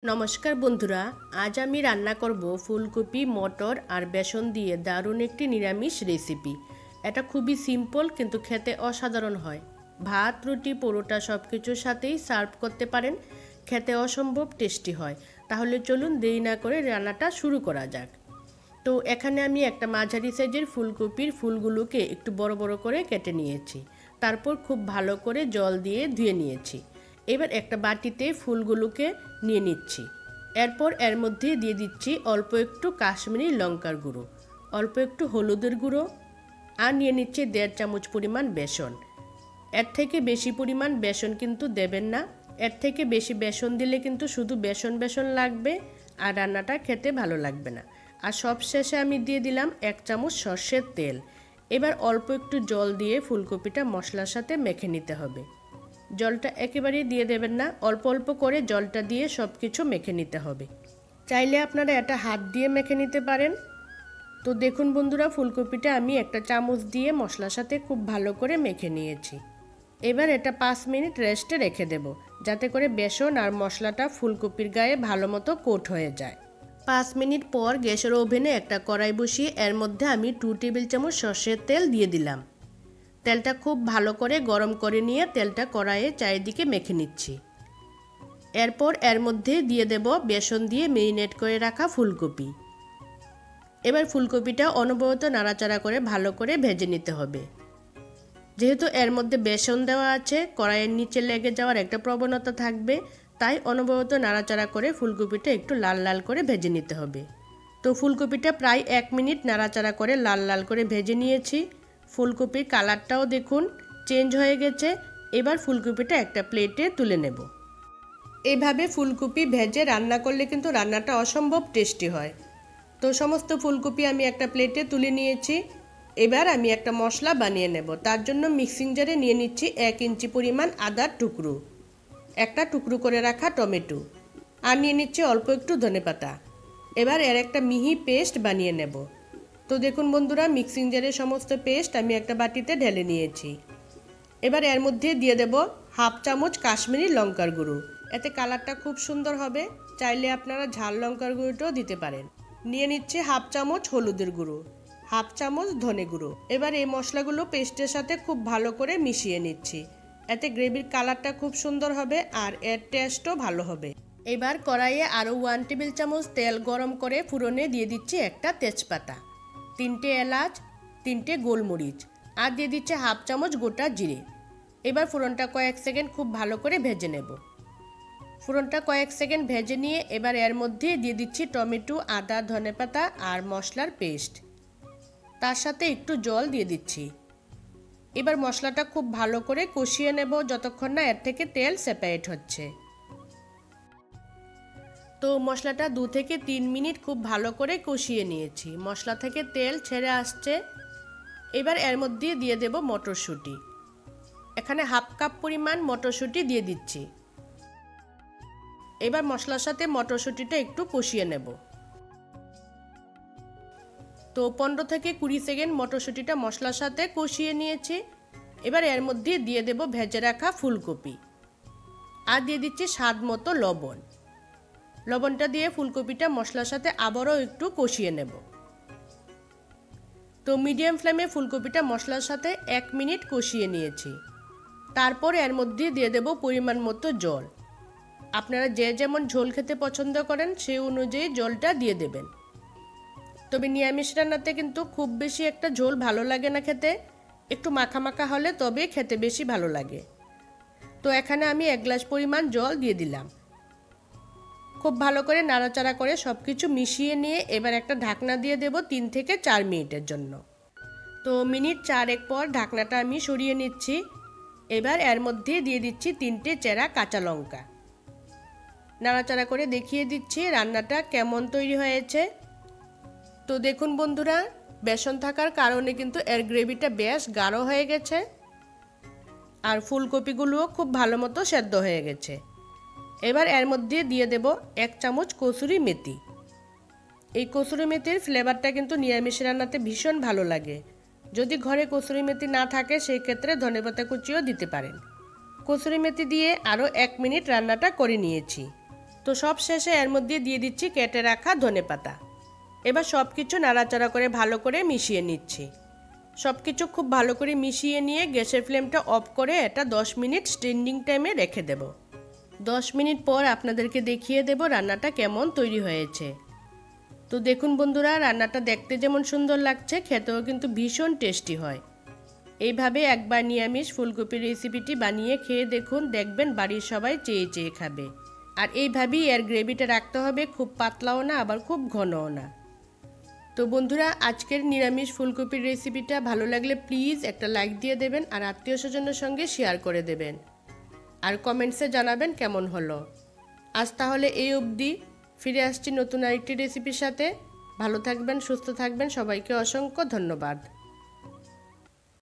নমস্কার বন্ধুরা, আজ আমি রান্না করব ফুলকপি মটর আর বেসন দিয়ে দারুণ একটি নিরামিষ রেসিপি। এটা খুবই সিম্পল কিন্তু খেতে অসাধারণ হয়। ভাত, রুটি, পরোটা সব কিছুর সাথেই সার্ভ করতে পারেন। খেতে অসম্ভব টেস্টি হয়। তাহলে চলুন দেরি না করে রান্নাটা শুরু করা যাক। তো এখানে আমি একটা মাঝারি সাইজের ফুলকপির ফুলগুলোকে একটু বড় বড় করে কেটে নিয়েছি। তারপর খুব ভালো করে জল দিয়ে ধুয়ে নিয়েছি। এবার একটা বাটিতে ফুলগুলোকে নিয়ে নিচ্ছি। এরপর এর মধ্যে দিয়ে দিচ্ছি অল্প একটু কাশ্মীরি লঙ্কার গুঁড়ো, অল্প একটু হলুদের গুঁড়ো, আর নিয়ে নিচ্ছি 1.5 চামচ পরিমাণ বেসন। এর থেকে বেশি পরিমাণ বেসন কিন্তু দেবেন না। এর থেকে বেশি বেসন দিলে কিন্তু শুধু বেসন বেসন লাগবে আর রান্নাটা খেতে ভালো লাগবে না। আর সবশেষে আমি দিয়ে দিলাম 1 চামচ সরষের তেল। এবার অল্প একটু জল দিয়ে ফুলকপিটা মশলার সাথে মেখে নিতে হবে। জলটা একেবারেই দিয়ে দেবেন না, অল্প অল্প করে জলটা দিয়ে সব কিছু মেখে নিতে হবে। চাইলে আপনারা এটা হাত দিয়ে মেখে নিতে পারেন। তো দেখুন বন্ধুরা, ফুলকপিটা আমি একটা চামচ দিয়ে মশলার সাথে খুব ভালো করে মেখে নিয়েছি। এবার এটা 5 মিনিট রেস্টে রেখে দেব, যাতে করে বেসন আর মশলাটা ফুলকপির গায়ে ভালো মতো কোট হয়ে যায়। 5 মিনিট পর গ্যাসের ওভেনে একটা কড়াই বসিয়ে এর মধ্যে আমি 2 টেবিল চামচ সরষের তেল দিয়ে দিলাম। তেলটা খুব ভালো করে গরম করে নিয়ে তেলটা কড়াইয়ে চারিদিকে মেখে নিচ্ছি। এরপর এর মধ্যে দিয়ে দেব বেসন দিয়ে মেরিনেট করে রাখা ফুলকপি। এবার ফুলকপিটা অনবরত নাড়াচাড়া করে ভালো করে ভেজে নিতে হবে। যেহেতু এর মধ্যে বেসন দেওয়া আছে, কড়াইয়ের নিচে লেগে যাওয়ার একটা প্রবণতা থাকবে, তাই অনবরত নাড়াচাড়া করে ফুলকপিটা একটু লাল লাল করে ভেজে নিতে হবে। তো ফুলকপিটা প্রায় 1 মিনিট নাড়াচাড়া করে লাল লাল করে ভেজে নিয়েছি। ফুলকপির কালারটাও দেখুন চেঞ্জ হয়ে গেছে। এবার ফুলকপিটা একটা প্লেটে তুলে নেব। এভাবে ফুলকপি ভেজে রান্না করলে কিন্তু রান্নাটা অসম্ভব টেস্টি হয়। তো সমস্ত ফুলকপি আমি একটা প্লেটে তুলে নিয়েছি। এবার আমি একটা মশলা বানিয়ে নেব। তার জন্য মিক্সিং জারে নিয়ে নিচ্ছি 1 ইঞ্চি পরিমাণ আদার টুকরো, একটা টুকরো করে রাখা টমেটো, আর নিয়ে নিচ্ছি অল্প একটু ধনেপাতা। এবার এর একটা মিহি পেস্ট বানিয়ে নেব। তো দেখুন বন্ধুরা, মিক্সিং জারের সমস্ত পেস্ট আমি একটা বাটিতে ঢেলে নিয়েছি। এবার এর মধ্যে দিয়ে দেব 1/2 চামচ কাশ্মীরি লঙ্কার গুঁড়ো। এতে কালারটা খুব সুন্দর হবে। চাইলে আপনারা ঝাল লঙ্কার গুঁড়োটাও দিতে পারেন। নিয়ে নিচ্ছে 1/2 চামচ হলুদের গুঁড়ো, 1/2 চামচ ধনে গুঁড়ো। এবার এই মশলাগুলো পেস্টের সাথে খুব ভালো করে মিশিয়ে নিচ্ছি। এতে গ্রেভির কালারটা খুব সুন্দর হবে আর এর টেস্টও ভালো হবে। এবার কড়াইয়ে আরও 1 টেবিল চামচ তেল গরম করে ফোড়নে দিয়ে দিচ্ছি একটা তেজপাতা, 3টে এলাচ, 3টে গোলমরিচ, আর দিয়ে দিচ্ছে 1/2 চামচ গোটা জিরে। এবার ফোড়নটা কয়েক সেকেন্ড খুব ভালো করে ভেজে নেব। ফোড়নটা কয়েক সেকেন্ড ভেজে নিয়ে এবার এর মধ্যে দিয়ে দিচ্ছি টমেটো, আদা, ধনেপাতা আর মশলার পেস্ট। তার সাথে একটু জল দিয়ে দিচ্ছি। এবার মশলাটা খুব ভালো করে কষিয়ে নেব যতক্ষণ না এর থেকে তেল সেপারেট হচ্ছে। তো মশলাটা 2 থেকে 3 মিনিট খুব ভালো করে কষিয়ে নিয়েছি। মশলা থেকে তেল ছেড়ে আসছে। এবার এর মধ্যে দিয়ে দেব মটরশুঁটি। এখানে 1/2 কাপ পরিমাণ মটরশুঁটি দিয়ে দিচ্ছি। এবার মশলার সাথে মটরশুঁটিটা একটু কষিয়ে নেব। তো 15 থেকে 20 সেকেন্ড মটরশুঁটিটা মশলার সাথে কষিয়ে নিয়েছি। এবার এর মধ্যে দিয়ে দেব ভেজে রাখা ফুলকপি, আর দিয়ে দিচ্ছি স্বাদ মতো লবণ। লবণটা দিয়ে ফুলকপিটা মশলার সাথে আবারও একটু কষিয়ে নেব। তো মিডিয়াম ফ্লেমে ফুলকপিটা মশলার সাথে 1 মিনিট কষিয়ে নিয়েছি। তারপর এর মধ্যে দিয়ে দেব পরিমাণ মতো জল। আপনারা যে যেমন ঝোল খেতে পছন্দ করেন সেই অনুযায়ী জলটা দিয়ে দেবেন। তবে নিরামিষ রান্নাতে কিন্তু খুব বেশি একটা ঝোল ভালো লাগে না খেতে, একটু মাখা মাখা হলে তবে খেতে বেশি ভালো লাগে। তো এখানে আমি 1 গ্লাস পরিমাণ জল দিয়ে দিলাম। খুব ভালো করে নাড়াচাড়া করে সব কিছু মিশিয়ে নিয়ে এবার একটা ঢাকনা দিয়ে দেব 3 থেকে 4 মিনিটের জন্য। তো মিনিট 4 পর ঢাকনাটা আমি সরিয়ে নিচ্ছি। এবার এর মধ্যে দিয়ে দিচ্ছি 3টে চেরা কাঁচা লঙ্কা। নাড়াচাড়া করে দেখিয়ে দিচ্ছি রান্নাটা কেমন তৈরি হয়েছে। তো দেখুন বন্ধুরা, বেসন থাকার কারণে কিন্তু এর গ্রেভিটা বেশ গাঢ় হয়ে গেছে, আর ফুলকপিগুলোও খুব ভালো মতো সেদ্ধ হয়ে গেছে। এবার এর মধ্যে দিয়ে দেব 1 চামচ কসুরি মেথি। এই কসুরি মেথির ফ্লেভারটা কিন্তু নিরামিষ রান্নাতে ভীষণ ভালো লাগে। যদি ঘরে কসুরি মেথি না থাকে সেই ক্ষেত্রে ধনেপাতা কুচিও দিতে পারেন। কসুরি মেথি দিয়ে আরও 1 মিনিট রান্নাটা করে নিয়েছি। তো সব শেষে এর মধ্যে দিয়ে দিচ্ছি কেটে রাখা ধনেপাতা। এবার সব কিছু নাড়াচাড়া করে ভালো করে মিশিয়ে নিচ্ছি। সব কিছু খুব ভালো করে মিশিয়ে নিয়ে গ্যাসের ফ্লেমটা অফ করে এটা 10 মিনিট স্ট্যান্ডিং টাইমে রেখে দেব। 10 মিনিট পর আপনাদেরকে দেখিয়ে দেব রান্নাটা কেমন তৈরি হয়েছে। তো দেখুন বন্ধুরা, রান্নাটা দেখতে যেমন সুন্দর লাগছে, খেতেও কিন্তু ভীষণ টেস্টি হয়। এইভাবে একবার নিরামিষ ফুলকপির রেসিপিটি বানিয়ে খেয়ে দেখুন, দেখবেন বাড়ির সবাই চেয়ে চেয়ে খাবে। আর এইভাবেই এর গ্রেভিটা রাখতে হবে, খুব পাতলাও না আবার খুব ঘনও না। তো বন্ধুরা, আজকের নিরামিষ ফুলকপির রেসিপিটা ভালো লাগলে প্লিজ একটা লাইক দিয়ে দেবেন আর আত্মীয় স্বজনের সঙ্গে শেয়ার করে দেবেন আর কমেন্টসে জানাবেন কেমন হলো। আজ তাহলে এই অবধি, ফিরে আসছি নতুন আরেকটি রেসিপির সাথে। ভালো থাকবেন, সুস্থ থাকবেন, সবাইকে অসংখ্য ধন্যবাদ।